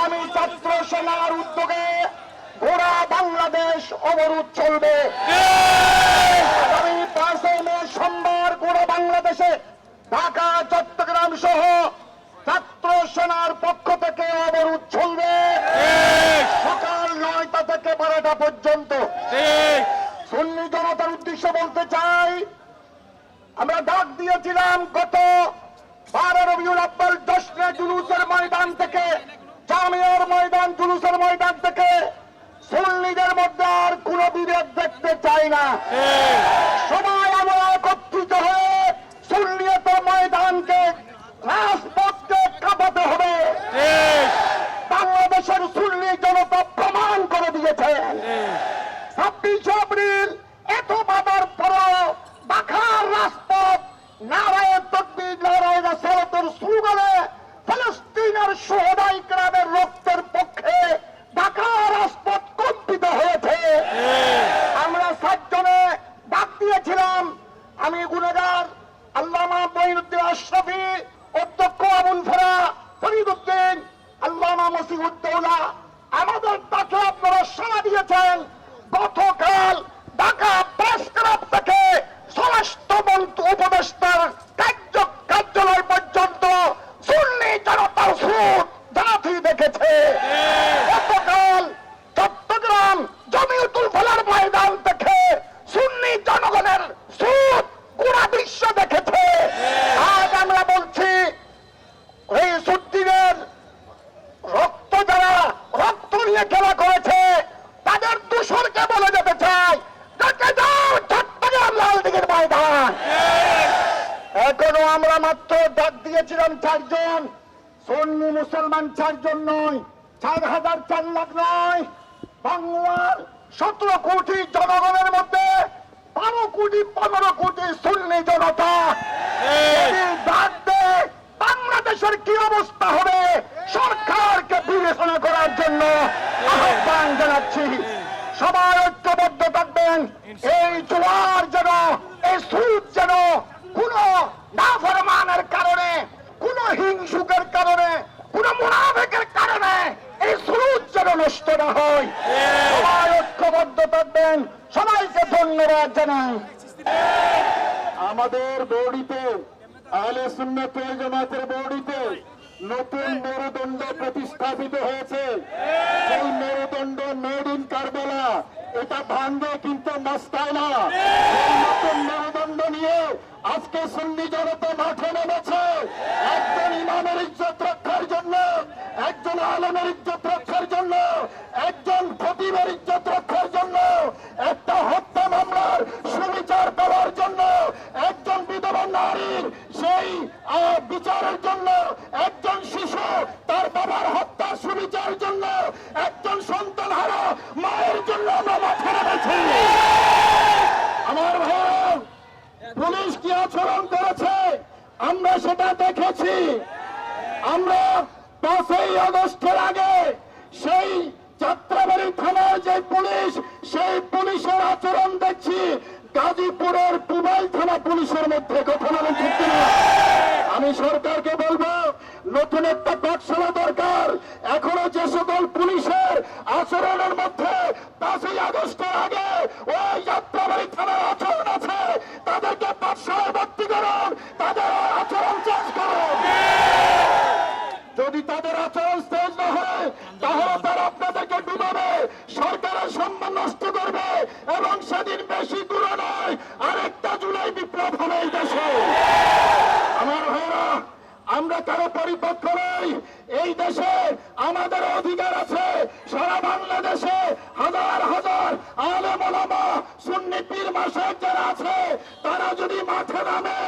আগামী ছাত্র সেনার উদ্যোগে গোড়া বাংলাদেশ অবরোধ চলবে। আগামী 5 মে সোমবার গোড়া বাংলাদেশে ঢাকা, চট্টগ্রাম সহ ছাত্র সেনার পক্ষ থেকে অবরোধ চলবে সকাল 9টা থেকে 12টা পর্যন্ত। সুন্নি জনতার উদ্দেশ্যে বলতে চাই, আমরা ডাক দিয়েছিলাম গত 12 রবিউল আউয়াল জশ্নে জুলুসের ময়দান থেকে, জামিয়ার ময়দান, জুলুসের ময়দান থেকে সুন্নিদের মধ্যে আর কোন বিভেদ দেখতে চাই না। সবাই আমরা একত্রিত হয়ে সুন্নিয়তের ময়দানকে, রাজপথকে কাঁপাতে হবে। বাংলাদেশের সুন্নি জনতা প্রমাণ করে দিয়েছেন 26 এপ্রিল এত বাধার পরেও ঢাকার রাজপথ নারায়ে তাকবীর, নারায়ে রিসালাতের স্লোগানে ফিলিস্তিনের শুহাদা ইকরামের রক্তের পক্ষে ঢাকার রাজপথ কম্পিত হয়েছে। আমরা 7 জনে ডাক দিয়েছিলাম, আমি গুণগার আল্লামা মঈনুদ্দিন আশরাফি, অধ্যক্ষ আবুল ফেরা ফরিদউদ্দিন, আল্লামা মসিহুদ্দৌলা। আমাদের ডাকে আপনারা সাড়া দিয়েছেন। গতকাল ঢাকা প্রেস ক্লাব থেকে স্বরাষ্ট্র উপদেষ্টার কার্যালয় পর্যন্ত সুন্নি জনতার স্রোত জাতি দেখেছে। গতকাল চট্টগ্রাম জমিয়তুল ফালার ময়দান থেকে সুন্নি জনগণের স্রোত গোটা বিশ্ব দেখেছে। আজ আমরা বলছি, এই সুদ্দিনের রক্ত, যারা রক্ত নিয়ে খেলা করেছে তাদের দূষণকে বলে যেতে চাই, দেখে যাও চট্টগ্রাম লালদিঘির ময়দান। এখনো আমরা মাত্র ডাক দিয়েছিলাম 4 জন, সুন্নি মুসলমান 4 জন নয়, 4,000, 4 লাখ নয়, বাংলার 17 কোটি জনগণের মধ্যে 12 কোটি 15 কোটি সুন্নি জনতা। ডাক দে বাংলাদেশের কি অবস্থা হবে সরকারকে বিবেচনা করার জন্য আহ্বান জানাচ্ছি। সবাই ঐক্যবদ্ধ থাকবেন। এই জোয়ার যেন, এই স্রোত যেন কোন নাফরমানের কারণে, কোন হিংসুকের কারণে, কোন মুনাফিকের কারণে এই স্রোত যেন নষ্ট না হয়। সবাই ঐক্যবদ্ধ থাকবেন। সবাইকে ধন্যবাদ জানাই। আমাদের বৌড়িতে, আহলে সুন্নাত ওয়াল জামাতের বৌড়িতে নতুন মেরুদণ্ড প্রতিস্থাপিত হয়েছে। সেই মেরুদণ্ড মেড ইন কারবালা, এটা ভাঙবে কিন্তু মাস্তায় না। এই নতুন মেরুদণ্ড নিয়ে আজকে সুন্নি জনতা মাঠে নেমেছে। একজন ইমামের ইজ্জত রক্ষার জন্য, একজন আলেমের ইজ্জত রক্ষার জন্য, একজন খতিবের ইজ্জত রক্ষার জন্য, একটা হত্যা মামলার সুবিচার দেওয়ার জন্য, একজন বিধবা নারীর সেই বিচারের জন্য, একজন শিশু তার বাবার হত্যার সুবিচার জন্য, একজন সন্তান হারা মায়ের জন্য আমরা মাঠে নেমেছি। আমার ভাই, পুলিশ কি আচরণ করেছে আমরা সেটা দেখেছি। আমরা 5ই আগস্টের আগে সেই যাত্রাবাড়ি থানার যে পুলিশ, সেই পুলিশের আচরণ দেখছি গাজীপুরের পুবাইল থানা পুলিশের মধ্যে। কথা বলেন ঠিক কিনা? আমি সরকারকে বলবো, নতুন একটা পাঠশালা দরকার। এখনো যে সকল পুলিশের আচরণের মধ্যে 5ই আগস্টের আগে ওই যাত্রাবাড়ি থানার আচরণ আছে, তাদেরকে পাঠশালায় ভর্তি করুন, তাদের আচরণ চেঞ্জ করুন। যদি তাদের আচরণ চেঞ্জ না হয় তাহলে তারা আপনাদেরকে ডুবাবে, সরকারের সম্মান নষ্ট করবে, এবং সেদিন বেশি দূরে নয়, আরেকটা জুলাই বিপ্লব হবে এই দেশে। আমার ভাইরা, আমরা কারো পরিপক্ষ নই। এই দেশে আমাদের অধিকার আছে। সারা বাংলাদেশে হাজার হাজার আলেম ওলামা, সুন্নি পীর মাশায়েখ যারা আছে, তারা যদি মাঠে নামে